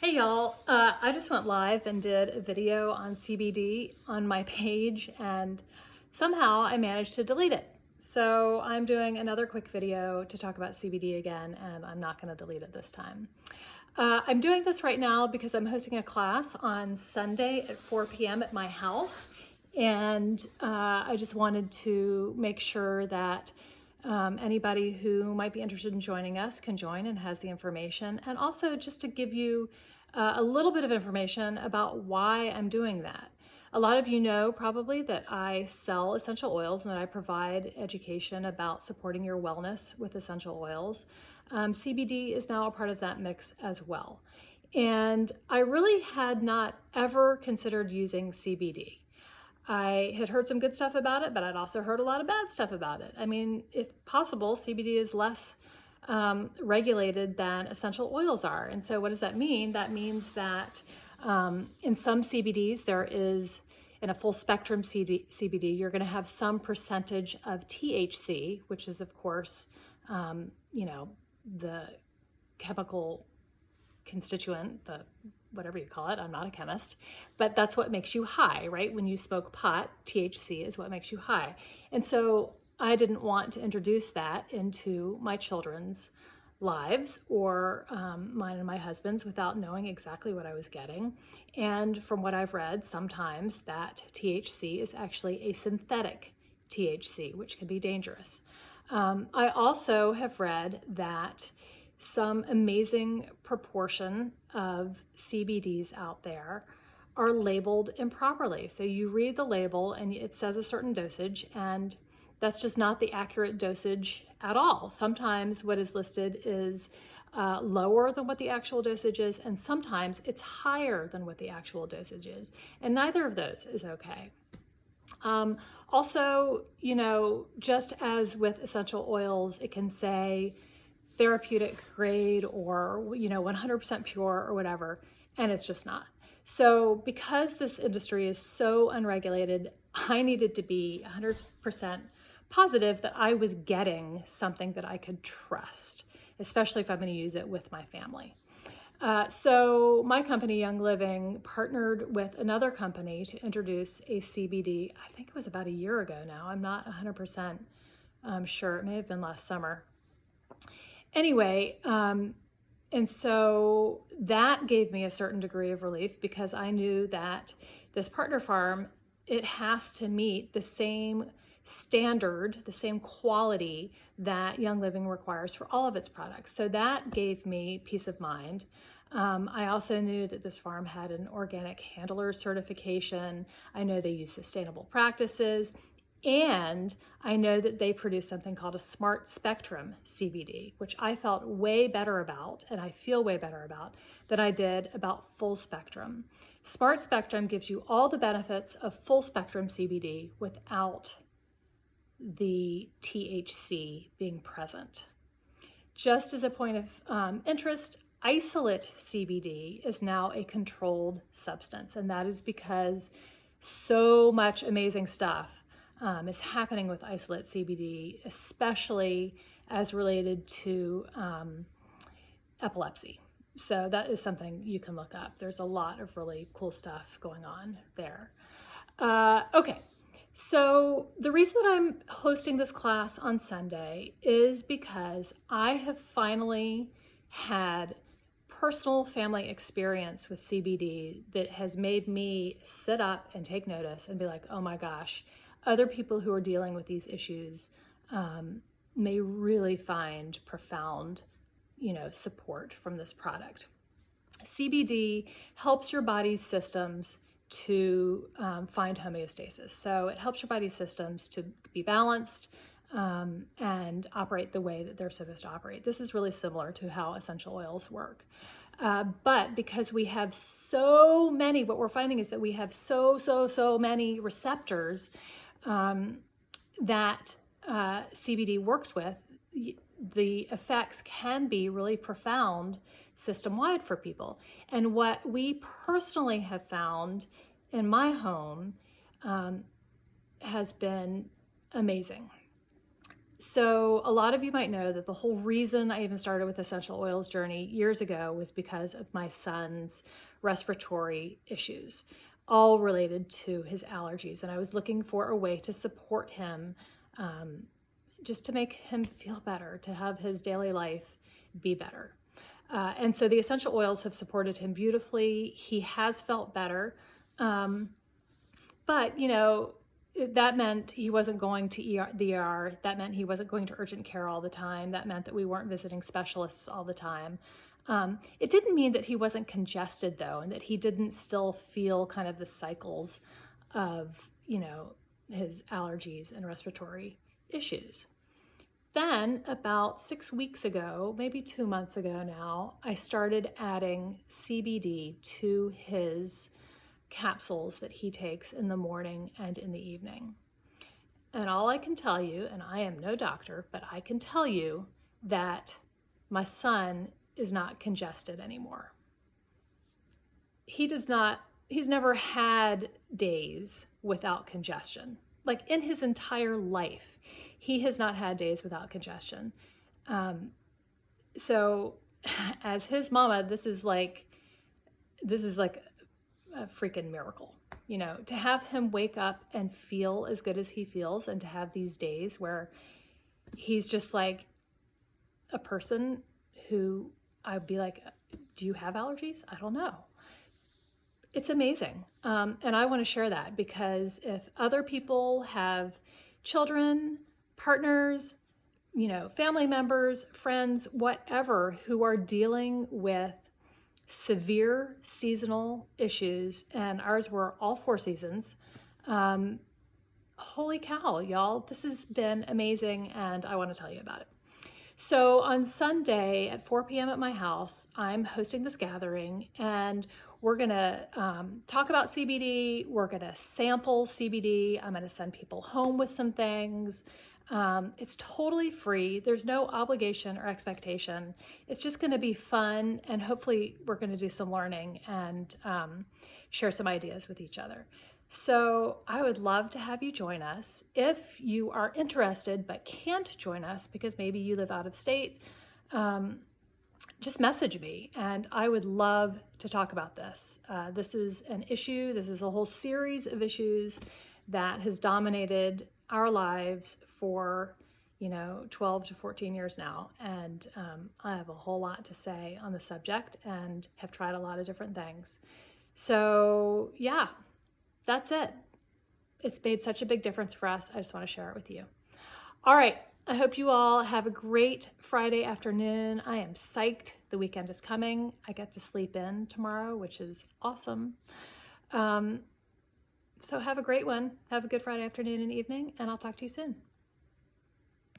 Hey y'all, I just went live and did a video on CBD on my page and somehow I managed to delete it. So I'm doing another quick video to talk about CBD again, and I'm not going to delete it this time. I'm doing this right now because I'm hosting a class on Sunday at 4 p.m. at my house, and I just wanted to make sure that anybody who might be interested in joining us can join and has the information, and also just to give you a little bit of information about why I'm doing that. A lot of you know probably that I sell essential oils and that I provide education about supporting your wellness with essential oils. CBD is now a part of that mix as well. And I really had not ever considered using CBD. I had heard some good stuff about it, but I'd also heard a lot of bad stuff about it. I mean, if possible, CBD is less regulated than essential oils are. And so what does that mean? That means that in some CBDs, there is, in a full spectrum CBD, you're going to have some percentage of THC, which is, of course, the chemical constituent, the whatever you call it. I'm not a chemist, but that's what makes you high, right? When you smoke pot, THC is what makes you high. And so I didn't want to introduce that into my children's lives or mine and my husband's without knowing exactly what I was getting. And from what I've read, sometimes that THC is actually a synthetic THC, which can be dangerous. I also have read that some amazing proportion of CBDs out there are labeled improperly. So you read the label and it says a certain dosage, and that's just not the accurate dosage at all. Sometimes what is listed is lower than what the actual dosage is, and sometimes it's higher than what the actual dosage is. And neither of those is okay. Also, just as with essential oils, it can say therapeutic grade or 100% pure or whatever, and it's just not. So because this industry is so unregulated, I needed to be 100% positive that I was getting something that I could trust, especially if I'm going to use it with my family. So my company, Young Living, partnered with another company to introduce a CBD. I think it was about a year ago now. I'm not 100% sure. It may have been last summer. Anyway, and so that gave me a certain degree of relief because I knew that this partner farm, it has to meet the same standard, the same quality that Young Living requires for all of its products. So that gave me peace of mind. I also knew that this farm had an organic handler certification. I know they use sustainable practices. And I know that they produce something called a smart spectrum CBD, which I felt way better about, and I feel way better about, than I did about full spectrum. Smart spectrum gives you all the benefits of full spectrum CBD without the THC being present. Just as a point of interest, isolate CBD is now a controlled substance, and that is because so much amazing stuff is happening with isolate CBD, especially as related to epilepsy. So that is something you can look up. There's a lot of really cool stuff going on there. Okay, so the reason that I'm hosting this class on Sunday is because I have finally had personal family experience with CBD that has made me sit up and take notice and be like, oh my gosh, other people who are dealing with these issues may really find profound, support from this product. CBD helps your body's systems to find homeostasis. So it helps your body's systems to be balanced and operate the way that they're supposed to operate. This is really similar to how essential oils work. But because we have so many, what we're finding is that we have so many receptors that CBD works with, the effects can be really profound system-wide for people. And what we personally have found in my home has been amazing. So a lot of you might know that the whole reason I even started with essential oils journey years ago was because of my son's respiratory issues, all related to his allergies. And I was looking for a way to support him, just to make him feel better, to have his daily life be better. And so the essential oils have supported him beautifully. He has felt better. But, that meant he wasn't going to the ER. That meant he wasn't going to urgent care all the time. That meant that we weren't visiting specialists all the time. It didn't mean that he wasn't congested, though, and that he didn't still feel kind of the cycles of, his allergies and respiratory issues. Then about 6 weeks ago, maybe 2 months ago now, I started adding CBD to his capsules that he takes in the morning and in the evening. And all I can tell you, and I am no doctor, but I can tell you that my son is not congested anymore. He's never had days without congestion. Like in his entire life, he has not had days without congestion. So as his mama, this is like a freaking miracle, to have him wake up and feel as good as he feels, and to have these days where he's just like a person who I'd be like, do you have allergies? I don't know. It's amazing. And I want to share that, because if other people have children, partners, family members, friends, whatever, who are dealing with severe seasonal issues, and ours were all 4 seasons. Holy cow, y'all, this has been amazing, and I want to tell you about it. So on Sunday at 4 p.m. at my house, I'm hosting this gathering, and we're going to talk about CBD. We're going to sample CBD. I'm going to send people home with some things. It's totally free. There's no obligation or expectation. It's just going to be fun, and hopefully we're going to do some learning and share some ideas with each other. So I would love to have you join us. If you are interested but can't join us because maybe you live out of state, just message me, and I would love to talk about this. This is an issue. This is a whole series of issues that has dominated our lives for 12 to 14 years now, and I have a whole lot to say on the subject and have tried a lot of different things. So yeah, that's it. It's made such a big difference for us. I just want to share it with you. All right, I hope you all have a great Friday afternoon. I am psyched. The weekend is coming. I get to sleep in tomorrow, which is awesome. So have a great one. Have a good Friday afternoon and evening, and I'll talk to you soon.